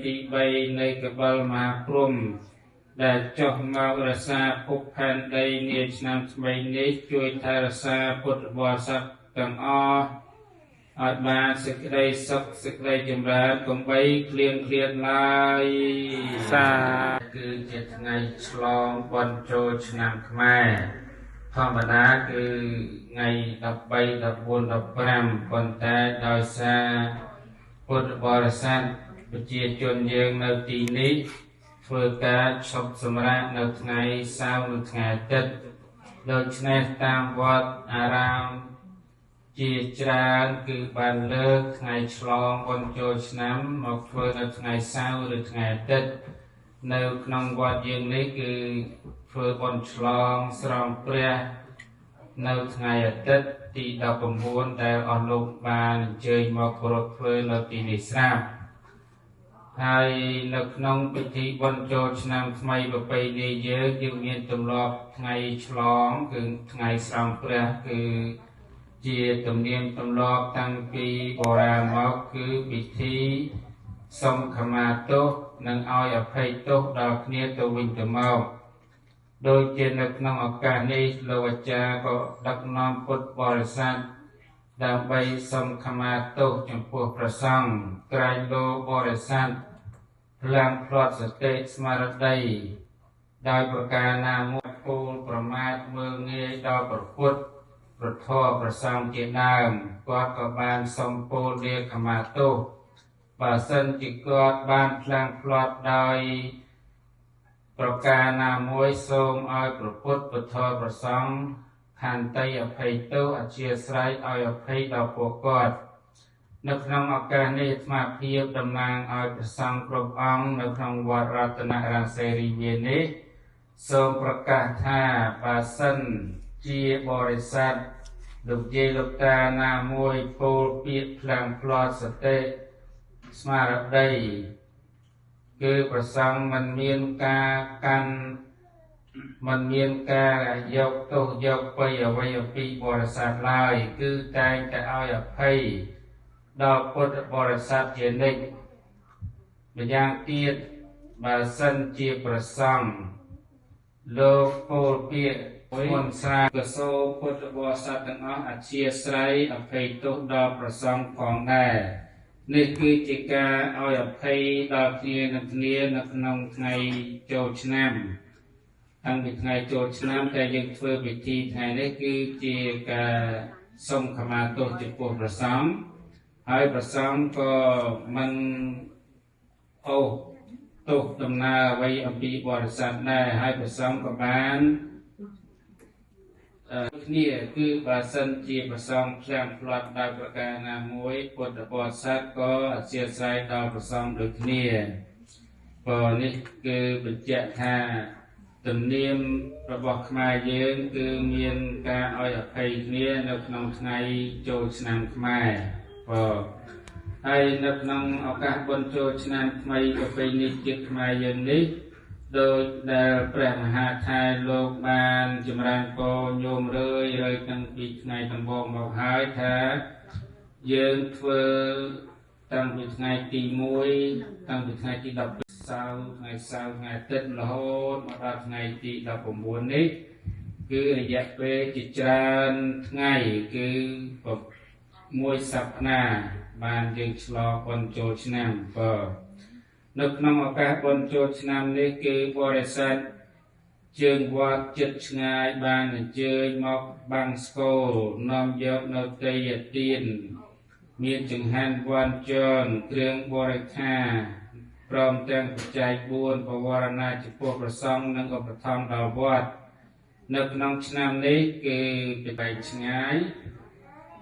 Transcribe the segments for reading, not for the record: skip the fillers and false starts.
ទី3នៃកបិលមហាព្រំដែលចុះមករក្សាភពផែនដីនាឆ្នាំថ្មីនេះជួយថែរក្សាពុទ្ធបរិស័ទទាំងអស់ឲ្យបានសេចក្តីសុខសេចក្តីចម្រើនកុំបីឃ្លៀងឃ្លាតឡើយសាគឺជាថ្ងៃឆ្លងបុណ្យចូលឆ្នាំខ្មែរធម្មតាគឺថ្ងៃ13 14 15ប៉ុន្តែដោយសារពុទ្ធបរិស័ទប្រជាជនយើងនៅទីនេះធ្វើការឈប់សម្រាកនៅថ្ងៃសៅរ៍និងថ្ងៃអាទិត្យដូច្នេះតាមវត្តអារាមជាច្រើនគឺបានលើកថ្ងៃឆ្លងបុណ្យចូលឆ្នាំមកធ្វើនៅថ្ងៃសៅរ៍ឬថ្ងៃអាទិត្យនៅក្នុងវត្តយើងនេះគឺធ្វើបុណ្យឆ្លងស្រង់ព្រះនៅថ្ងៃអាទិត្យទី19ដែលអស់លោកបានអញ្ជើញមកគោរពធ្វើនៅទីនេះស្រាប់ហើយនៅក្នុងពិធីបុណ្យចូលឆ្នាំថ្មីប្រពៃណីយើងមានទម្លាប់ថ្ងៃឆ្លងគឺថ្ងៃស្រង់ព្រះគឺជាទំនៀមទម្លាប់តាំងពីបុរាណមកគឺពិធីសុំខមាទោសនិងឲ្យអភ័យទោសដល់គ្នាទៅវិញទៅមកដោយជានៅក្នុងឱកាសនេះលោកអាចារ្យក៏ដឹកនាំពុទ្ធបរិស័ទដើម្បីសុំខមាទោសចំពោះព្រះសង្ឃក្រែងលោបរិស័ទផ្លាំងផ្លាត់សតិស្មារតីដោយប្រការណាមួយពូលប្រមាថមើលងាយដល់ព្រះពុទ្ធព្រះធម៌ព្រះសង្ឃជាដើមគាត់ក៏បានសុំពោលលាខមាទោសបើសិនជាគាត់បានផ្លាំងផ្លាត់ដោយប្រការណាមួយសូមឲ្យព្រះពុទ្ធព្រះធម៌ព្រះសង្ឃខន្តីអភ័យទោសអធ្យាស្រ័យឲ្យអភ័យដល់ពួកគាត់នៅក្នុងឱកាសនេះអាត្មាភាពតំណាងឲ្យព្រះសង្ឃគ្រប់អង្គនៅក្នុងវត្តរតនរាសេរីមាសនេះសូមប្រកាសថាបើសិនជាបរិស័ទលោកយាយលោកតាណាមួយពោលពាក្យផ្លាំងផ្លាត់សតិស្មារតីគឺព្រះសង្ឃមិនមានការកាន់មិនមានការយកទោសយកបីអ្វីអំពីបរិស័ទឡើយគឺតែងតែឲ្យអភ័យដល់ពុទ្ធបរិស័ទជានិច្ចម្យ៉ាងទៀតបើសិនជាព្រះសង្ឃលោកពោលពាក្យមុនស្រាកសូរពុទ្ធបរិស័ទទាំងអស់អធ្យាស្រ័យអភ័យទោសដល់ព្រះសង្ឃផងដែរនេះគឺជាការឲ្យអភ័យដល់គ្នានឹងគ្នានៅក្នុងថ្ងៃចូលឆ្នាំតាំងពីថ្ងៃចូលឆ្នាំតែយើងធ្វើពិធីថ្ងៃនេះគឺជាការសុំខមាទោសចំពោះព្រះសង្ឃហើយព្រះសង្ឃក៏មិនអូសទោសដំណើរអ្វីអំពីបរិស័ទដែរហើយព្រះសង្ឃក៏បានគ្នាគឺបើសិនជាព្រះសង្ឃផ្លាំងផ្លាត់ដោយប្រការណាមួយពុទ្ធបរិស័ទក៏អធ្យាស្រ័យដល់ព្រះសង្ឃដូចគ្នាព្រោះនេះគឺបញ្ជាក់ថាទំនៀមរបស់ខ្មែរយើងគឺមានការឲ្យអភ័យគ្នានៅក្នុងថ្ងៃចូលឆ្នាំខ្មែរហើយនៅក្នុងឱកាសបុណ្យចូលឆ្នាំថ្មីប្រពៃណីជាតិខ្មែរយើងនេះដោយដែលព្រះមហាថាយលោកបានចម្រើនពរញោមរឿយតាំងពីថ្ងៃដំបូងមកហើយថាយើងធ្វើតាំងពីថ្ងៃទី1តាំងពីថ្ងៃទី12ថ្ងៃសៅរ៍ថ្ងៃអាទិត្យរហូតមកដល់ថ្ងៃទី19នេះគឺរយៈពេលជាច្រើនថ្ងៃគឺ1សប្តាហ៍បានយើងឆ្លងបុណ្យចូលឆ្នាំនៅក្នុងឱកាសបុណ្យចូលឆ្នាំនេះគឺបរិស័ទជើងវត្តចិត្តឆ្ងាយបានអញ្ជើញមកបាំងស្គរនាំយកនៅទេយទានមានចង្ហាន់វ័នជនគ្រឿងបរិក្ខារព្រមទាំងបច្ច័យ4បវរណាចំពោះព្រះសង្ឃនិងឧបត្ថម្ភដល់វត្តនៅក្នុងឆ្នាំនេះគឺបែកឆ្ងាយ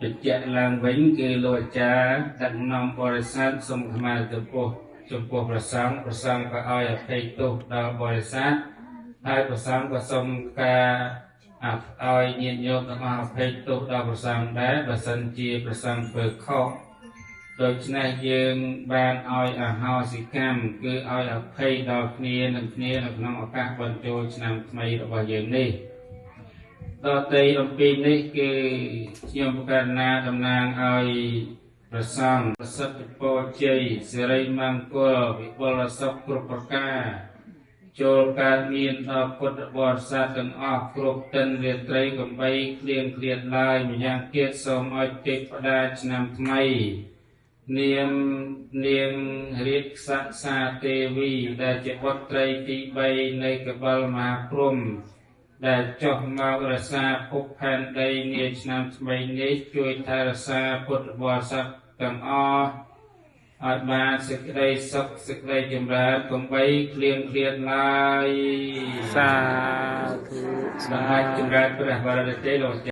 បញ្ជាក់ឡើងវិញគឺលោកអាចារ្យដឹកនាំបរិស័ទសូមខមាទោសចំពោះព្រះសង្ឃក៏ឲ្យអភ័យទោសដល់បរិស័ទហើយព្រះសង្ឃក៏សូមការឲ្យញាតិញោមទាំងអស់អភ័យទោសដល់ព្រះសង្ឃដែរបើសិនជាព្រះសង្ឃធ្វើខុសដូច្នេះយើងបានឲ្យអហោសិកម្មគឺឲ្យអភ័យដល់គ្នានឹងគ្នានៅក្នុងឱកាសបុណ្យចូលឆ្នាំថ្មីរបស់យើងនេះដតីអំពីនេះគឺខ្ញុំប្រកាសណាតំណាងឲ្យ ព្រះសង្ឃប្រសិទ្ធពរជ័យសិរីមង្គលវិបុលសុខគ្រប់ប្រការចូលកើតមានដល់ពុទ្ធបរិស័ទទាំងអស់គ្រប់ទិនរាត្រីកំបីគ្លៀងគ្លៀតឡើយម្យ៉ាងទៀតសូមឲ្យទេវតាឆ្នាំថ្មីនាងរាជសក្សាទេវីដែលជាបុត្រីទី3នៃកបិលមហាព្រហ្មដែលចុះមករក្សាភពផែនដីនាឆ្នាំថ្មីនេះជួយថែរក្សាពុទ្ធបរិស័ទទាំងអស់ឲ្យបានសេចក្តីសុខសេចក្តីចម្រើនកុំបីគ្លៀងគ្លាតឡើយសាធុសម្រាប់ចម្រើនព្រះវរទេលោក